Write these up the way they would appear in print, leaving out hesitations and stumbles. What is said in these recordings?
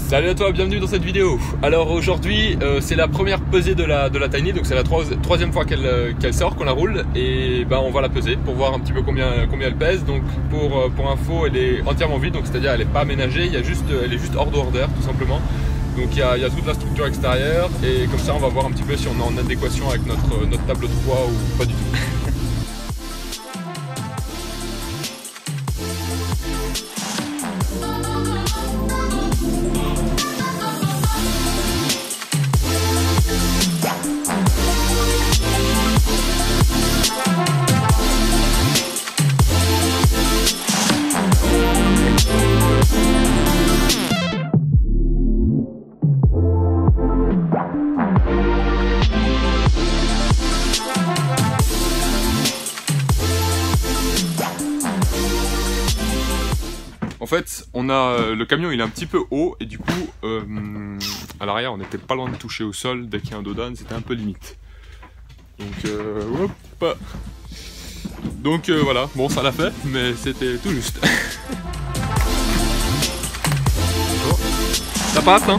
Salut à toi, bienvenue dans cette vidéo. Alors aujourd'hui c'est la première pesée de la Tiny, donc c'est la troisième fois qu'elle sort, qu'on la roule, et on va la peser pour voir un petit peu combien elle pèse. Donc pour info, elle est entièrement vide, donc c'est-à-dire elle n'est pas aménagée, elle est juste hors d'order tout simplement. Donc il y a toute la structure extérieure, et comme ça on va voir un petit peu si on est en adéquation avec notre tableau de poids ou pas du tout. En fait, on a le camion, il est un petit peu haut, et du coup, à l'arrière, on n'était pas loin de toucher au sol. Dès qu'il y a un dos d'âne, c'était un peu limite. Donc, hop. Donc voilà, bon, ça l'a fait, mais c'était tout juste. Ça passe, hein?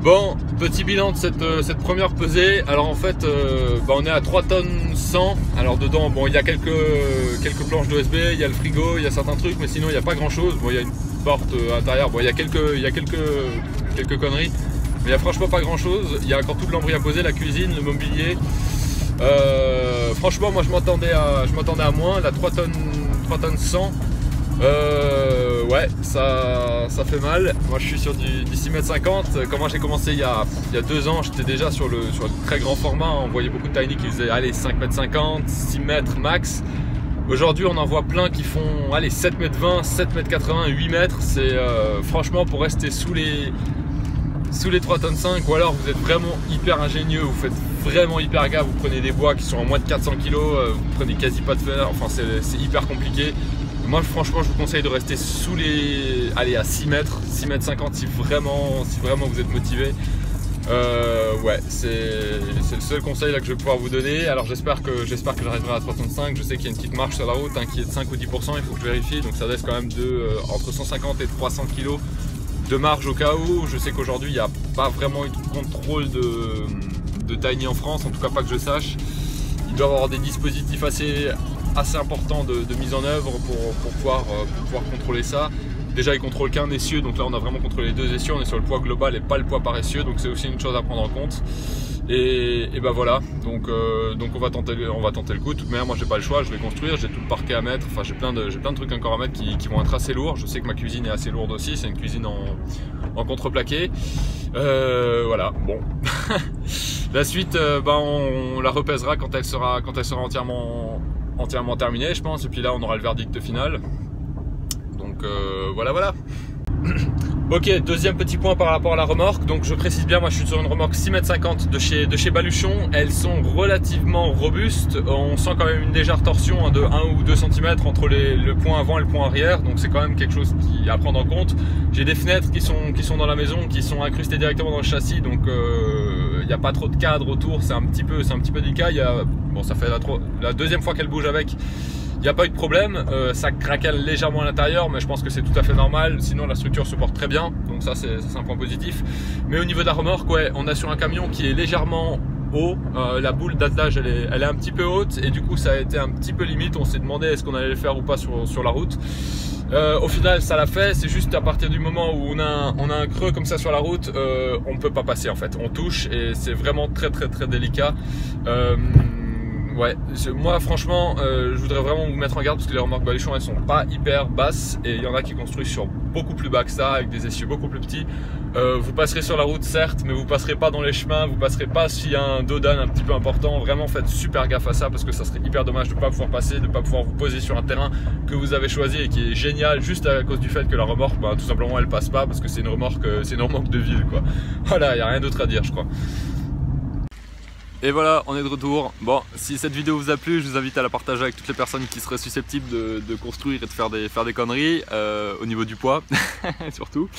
Bon, petit bilan de cette première pesée. Alors en fait, on est à 3 tonnes 100. Alors dedans, bon, il y a quelques planches d'OSB, il y a le frigo, il y a certains trucs, mais sinon il n'y a pas grand chose. Bon, il y a une porte intérieure, bon, il y a quelques conneries, mais il n'y a franchement pas grand chose. Il y a encore tout le lambris à poser, la cuisine, le mobilier. Franchement, moi je m'attendais à moins. La 3 tonnes 100. Ouais, ça fait mal. Moi je suis sur du 6,50 m. Quand moi j'ai commencé il y a 2 ans, j'étais déjà sur le très grand format. On voyait beaucoup de Tiny qui faisaient 5,50 m, 6 mètres max. Aujourd'hui on en voit plein qui font 7,20 m, 7,80 m, 8 mètres. C'est franchement, pour rester sous les 3 tonnes 5, ou alors vous êtes vraiment hyper ingénieux, vous faites vraiment hyper gaffe, vous prenez des bois qui sont à moins de 400 kg, vous prenez quasi pas de fer, enfin c'est hyper compliqué. Moi franchement je vous conseille de rester sous les... à 6 mètres, 6 mètres 50 si vraiment vous êtes motivé. Ouais, c'est le seul conseil là que je vais pouvoir vous donner. Alors j'espère que j'arriverai à 3,5. Je sais qu'il y a une petite marche sur la route qui est de 5 ou 10%, il faut que je vérifie. Donc ça laisse quand même entre 150 et 300 kg de marge au cas où. Je sais qu'aujourd'hui il n'y a pas vraiment eu de contrôle de Tiny en France, en tout cas pas que je sache. Il doit y avoir des dispositifs assez importants de mise en œuvre pour pouvoir contrôler ça. Déjà, il contrôle qu'un essieu, donc là on a vraiment contrôlé les 2 essieux, on est sur le poids global et pas le poids par essieu, donc c'est aussi une chose à prendre en compte. Et ben voilà, donc on va tenter le coup. De toute manière, moi j'ai pas le choix, je vais construire, j'ai tout le parquet à mettre, enfin j'ai plein de trucs encore à mettre qui vont être assez lourds. Je sais que ma cuisine est assez lourde aussi, c'est une cuisine en contreplaqué. Voilà, bon. La suite, on la repèsera quand elle sera entièrement terminée, je pense, et puis là on aura le verdict final. Donc voilà. Ok, deuxième petit point par rapport à la remorque. Donc je précise bien, moi je suis sur une remorque 6,50 m de chez Baluchon. Elles sont relativement robustes. On sent quand même une légère torsion de 1 ou 2 cm entre le point avant et le point arrière. Donc c'est quand même quelque chose à prendre en compte. J'ai des fenêtres qui sont dans la maison, qui sont incrustées directement dans le châssis. Donc il n'y a pas trop de cadre autour. C'est un petit peu délicat. Bon, ça fait la deuxième fois qu'elle bouge avec. Il n'y a pas eu de problème, ça craquelle légèrement à l'intérieur, mais je pense que c'est tout à fait normal, sinon la structure se porte très bien, donc ça c'est un point positif. Mais au niveau de la remorque, ouais, on a sur un camion qui est légèrement haut, la boule d'attelage elle est un petit peu haute, et du coup ça a été un petit peu limite, on s'est demandé est-ce qu'on allait le faire ou pas sur la route. Au final ça l'a fait, c'est juste à partir du moment où on a un creux comme ça sur la route, on ne peut pas passer en fait, on touche et c'est vraiment très délicat. Ouais, moi franchement, je voudrais vraiment vous mettre en garde parce que les remorques baluchons elles sont pas hyper basses et il y en a qui construisent sur beaucoup plus bas que ça avec des essieux beaucoup plus petits. Vous passerez sur la route certes, mais vous passerez pas dans les chemins, vous passerez pas s'il y a un dos d'âne un petit peu important. Vraiment faites super gaffe à ça parce que ça serait hyper dommage de ne pas pouvoir passer, de ne pas pouvoir vous poser sur un terrain que vous avez choisi et qui est génial juste à cause du fait que la remorque, bah, tout simplement elle passe pas parce que c'est une remorque de ville quoi. Voilà, il n'y a rien d'autre à dire je crois. Et voilà, on est de retour. Bon, si cette vidéo vous a plu, je vous invite à la partager avec toutes les personnes qui seraient susceptibles de construire et de faire des conneries au niveau du poids, surtout.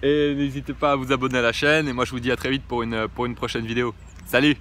Et n'hésitez pas à vous abonner à la chaîne. Et moi, je vous dis à très vite pour une prochaine vidéo. Salut!